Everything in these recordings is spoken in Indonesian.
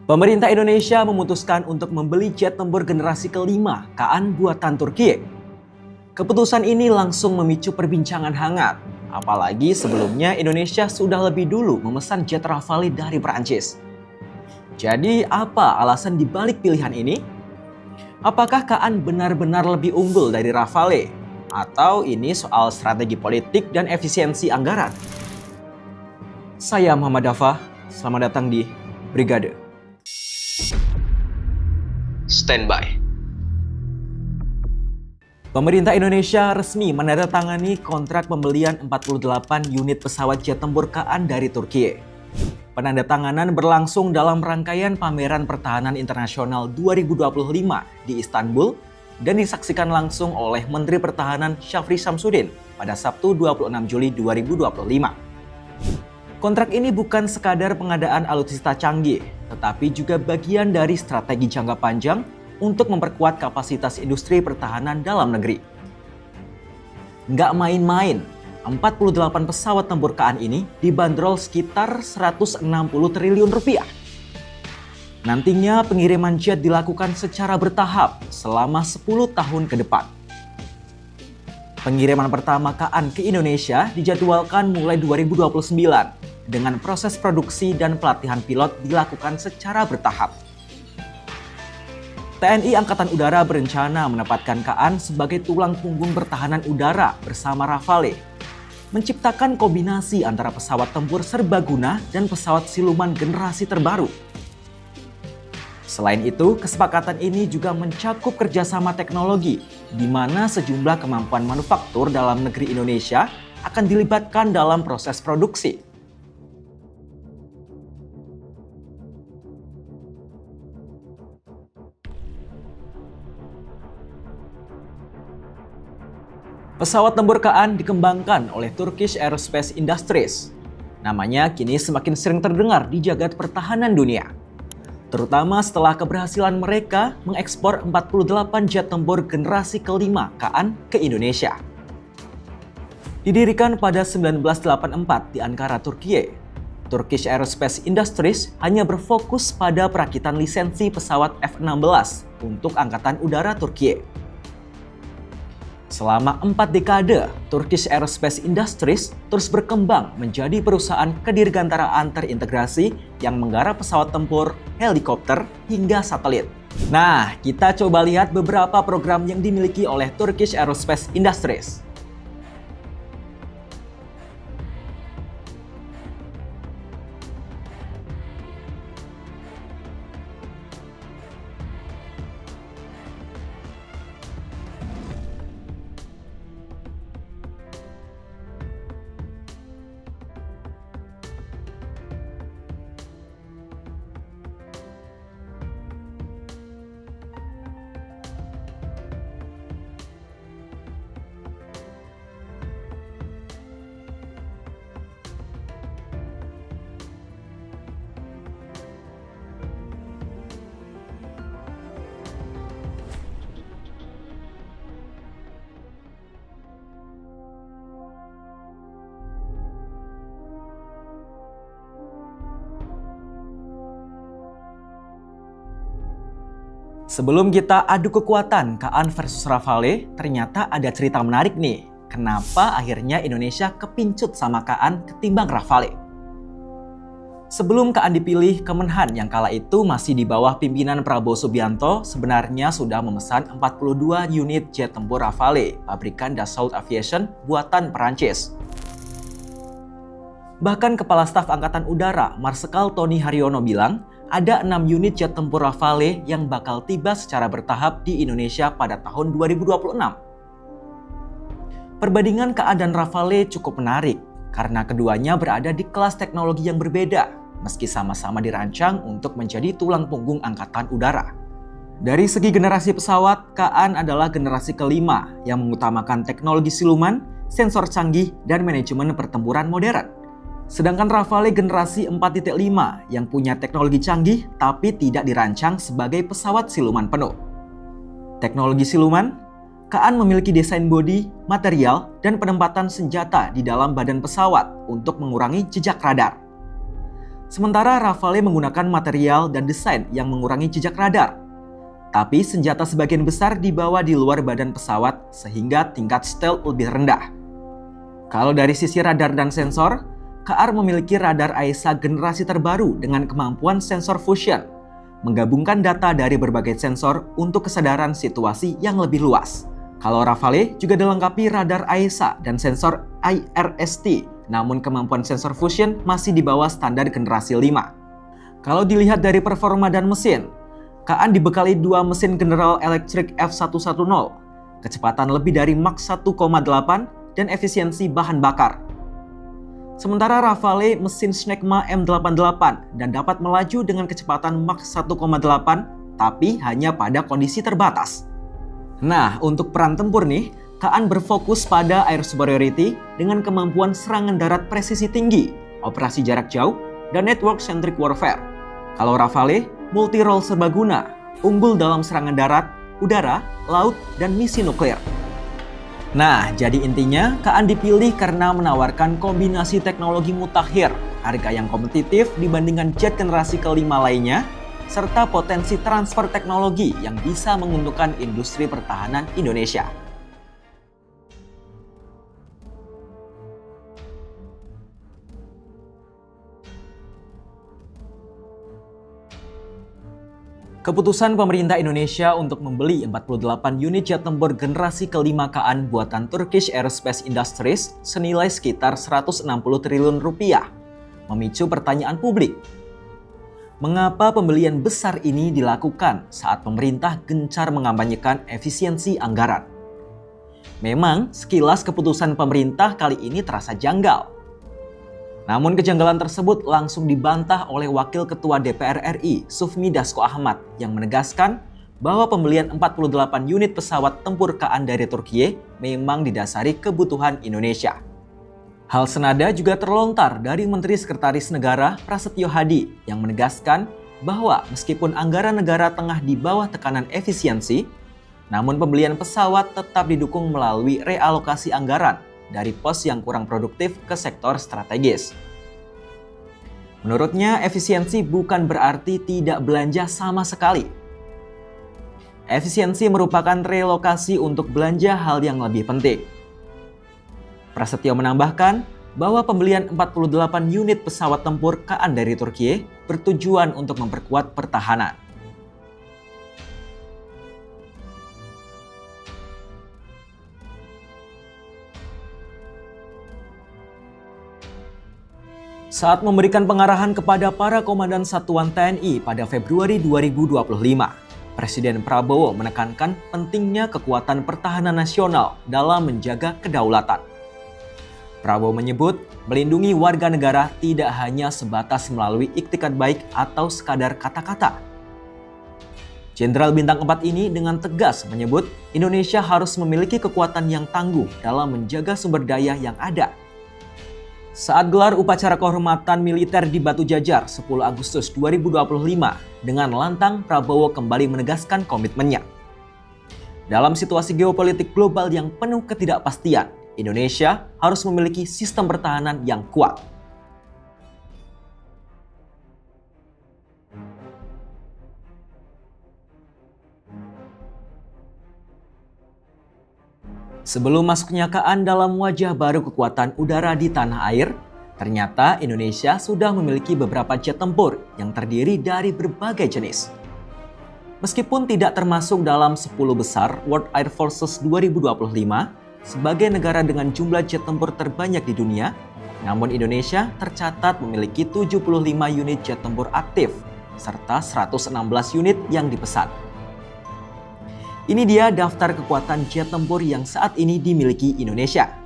Pemerintah Indonesia memutuskan untuk membeli jet tempur generasi kelima KAAN buatan Turki. Keputusan ini langsung memicu perbincangan hangat, apalagi sebelumnya Indonesia sudah lebih dulu memesan jet Rafale dari Perancis. Jadi apa alasan dibalik pilihan ini? Apakah KAAN benar-benar lebih unggul dari Rafale? Atau ini soal strategi politik dan efisiensi anggaran? Saya Muhammad Dafa, selamat datang di Brigade. Standby. Pemerintah Indonesia resmi menandatangani kontrak pembelian 48 unit pesawat jet tempur KAAN dari Turki. Penandatanganan berlangsung dalam rangkaian Pameran Pertahanan Internasional 2025 di Istanbul dan disaksikan langsung oleh Menteri Pertahanan Syafri Syamsuddin pada Sabtu 26 Juli 2025. Kontrak ini bukan sekadar pengadaan alutsista canggih, tetapi juga bagian dari strategi jangka panjang untuk memperkuat kapasitas industri pertahanan dalam negeri. Nggak main-main, 48 pesawat tempur KAAN ini dibanderol sekitar 160 triliun rupiah. Nantinya pengiriman jet dilakukan secara bertahap selama 10 tahun ke depan. Pengiriman pertama KAAN ke Indonesia dijadwalkan mulai 2029 dengan proses produksi dan pelatihan pilot dilakukan secara bertahap. TNI Angkatan Udara berencana menempatkan KAAN sebagai tulang punggung pertahanan udara bersama Rafale, menciptakan kombinasi antara pesawat tempur serbaguna dan pesawat siluman generasi terbaru. Selain itu, kesepakatan ini juga mencakup kerjasama teknologi, di mana sejumlah kemampuan manufaktur dalam negeri Indonesia akan dilibatkan dalam proses produksi. Pesawat tempur KAAN dikembangkan oleh Turkish Aerospace Industries. Namanya kini semakin sering terdengar di jagat pertahanan dunia, terutama setelah keberhasilan mereka mengekspor 48 jet tempur generasi kelima KAAN ke Indonesia. Didirikan pada 1984 di Ankara, Turki, Turkish Aerospace Industries hanya berfokus pada perakitan lisensi pesawat F-16 untuk Angkatan Udara Turki. Selama 4 dekade, Turkish Aerospace Industries terus berkembang menjadi perusahaan kedirgantaraan terintegrasi yang menggarap pesawat tempur, helikopter, hingga satelit. Nah, kita coba lihat beberapa program yang dimiliki oleh Turkish Aerospace Industries. Sebelum kita adu kekuatan KAAN versus Rafale, ternyata ada cerita menarik nih. Kenapa akhirnya Indonesia kepincut sama KAAN ketimbang Rafale? Sebelum KAAN dipilih, Kemenhan yang kala itu masih di bawah pimpinan Prabowo Subianto sebenarnya sudah memesan 42 unit jet tempur Rafale, pabrikan Dassault Aviation buatan Perancis. Bahkan Kepala Staf Angkatan Udara Marsikal Tony Haryono bilang, ada 6 unit jet tempur Rafale yang bakal tiba secara bertahap di Indonesia pada tahun 2026. Perbandingan KAAN dan Rafale cukup menarik karena keduanya berada di kelas teknologi yang berbeda meski sama-sama dirancang untuk menjadi tulang punggung Angkatan Udara. Dari segi generasi pesawat, KAAN adalah generasi kelima yang mengutamakan teknologi siluman, sensor canggih, dan manajemen pertempuran modern. Sedangkan Rafale generasi 4.5 yang punya teknologi canggih tapi tidak dirancang sebagai pesawat siluman penuh. Teknologi siluman, KAAN memiliki desain bodi, material, dan penempatan senjata di dalam badan pesawat untuk mengurangi jejak radar. Sementara Rafale menggunakan material dan desain yang mengurangi jejak radar. Tapi senjata sebagian besar dibawa di luar badan pesawat sehingga tingkat stealth lebih rendah. Kalau dari sisi radar dan sensor, KAR memiliki radar AESA generasi terbaru dengan kemampuan sensor fusion, menggabungkan data dari berbagai sensor untuk kesadaran situasi yang lebih luas. Kalau Rafale juga dilengkapi radar AESA dan sensor IRST, namun kemampuan sensor fusion masih di bawah standar generasi 5. Kalau dilihat dari performa dan mesin, KAN dibekali dua mesin General Electric F110, kecepatan lebih dari Mach 1,8 dan efisiensi bahan bakar. Sementara Rafale mesin Snecma M88 dan dapat melaju dengan kecepatan Mach 1,8 tapi hanya pada kondisi terbatas. Nah, untuk peran tempur nih, KAN berfokus pada air superiority dengan kemampuan serangan darat presisi tinggi, operasi jarak jauh, dan network-centric warfare. Kalau Rafale, multi-role serbaguna, unggul dalam serangan darat, udara, laut, dan misi nuklir. Nah, jadi intinya KAN dipilih karena menawarkan kombinasi teknologi mutakhir, harga yang kompetitif dibandingkan jet generasi kelima lainnya, serta potensi transfer teknologi yang bisa menguntungkan industri pertahanan Indonesia. Keputusan pemerintah Indonesia untuk membeli 48 unit jet tempur generasi kelima KAN buatan Turkish Aerospace Industries senilai sekitar 160 triliun rupiah memicu pertanyaan publik. Mengapa pembelian besar ini dilakukan saat pemerintah gencar mengampanyekan efisiensi anggaran? Memang sekilas keputusan pemerintah kali ini terasa janggal. Namun kejanggalan tersebut langsung dibantah oleh Wakil Ketua DPR RI, Sufmi Dasko Ahmad, yang menegaskan bahwa pembelian 48 unit pesawat tempur KAN dari Turkiye memang didasari kebutuhan Indonesia. Hal senada juga terlontar dari Menteri Sekretaris Negara Prasetyo Hadi yang menegaskan bahwa meskipun anggaran negara tengah di bawah tekanan efisiensi, namun pembelian pesawat tetap didukung melalui realokasi anggaran dari pos yang kurang produktif ke sektor strategis. Menurutnya, efisiensi bukan berarti tidak belanja sama sekali. Efisiensi merupakan relokasi untuk belanja hal yang lebih penting. Prasetyo menambahkan bahwa pembelian 48 unit pesawat tempur KAN dari Turkiye bertujuan untuk memperkuat pertahanan. Saat memberikan pengarahan kepada para komandan satuan TNI pada Februari 2025, Presiden Prabowo menekankan pentingnya kekuatan pertahanan nasional dalam menjaga kedaulatan. Prabowo menyebut, melindungi warga negara tidak hanya sebatas melalui iktikat baik atau sekadar kata-kata. Jenderal Bintang 4 ini dengan tegas menyebut Indonesia harus memiliki kekuatan yang tangguh dalam menjaga sumber daya yang ada. Saat gelar upacara kehormatan militer di Batu Jajar 10 Agustus 2025, dengan lantang Prabowo kembali menegaskan komitmennya. Dalam situasi geopolitik global yang penuh ketidakpastian, Indonesia harus memiliki sistem pertahanan yang kuat. Sebelum masuknya KAN dalam wajah baru kekuatan udara di tanah air, ternyata Indonesia sudah memiliki beberapa jet tempur yang terdiri dari berbagai jenis. Meskipun tidak termasuk dalam 10 besar World Air Forces 2025 sebagai negara dengan jumlah jet tempur terbanyak di dunia, namun Indonesia tercatat memiliki 75 unit jet tempur aktif serta 116 unit yang dipesan. Ini dia daftar kekuatan jet tempur yang saat ini dimiliki Indonesia.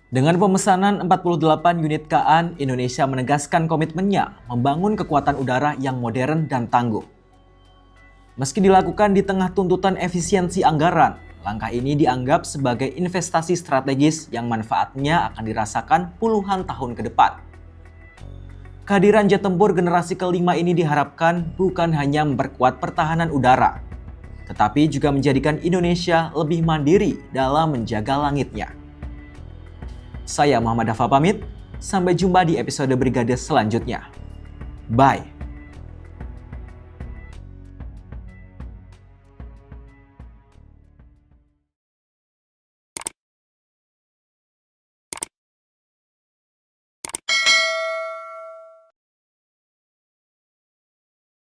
Dengan pemesanan 48 unit KA, Indonesia menegaskan komitmennya membangun kekuatan udara yang modern dan tangguh. Meski dilakukan di tengah tuntutan efisiensi anggaran, langkah ini dianggap sebagai investasi strategis yang manfaatnya akan dirasakan puluhan tahun ke depan. Kehadiran jet tempur generasi kelima ini diharapkan bukan hanya memperkuat pertahanan udara, tetapi juga menjadikan Indonesia lebih mandiri dalam menjaga langitnya. Saya Muhammad Dafa pamit, sampai jumpa di episode Brigade selanjutnya. Bye!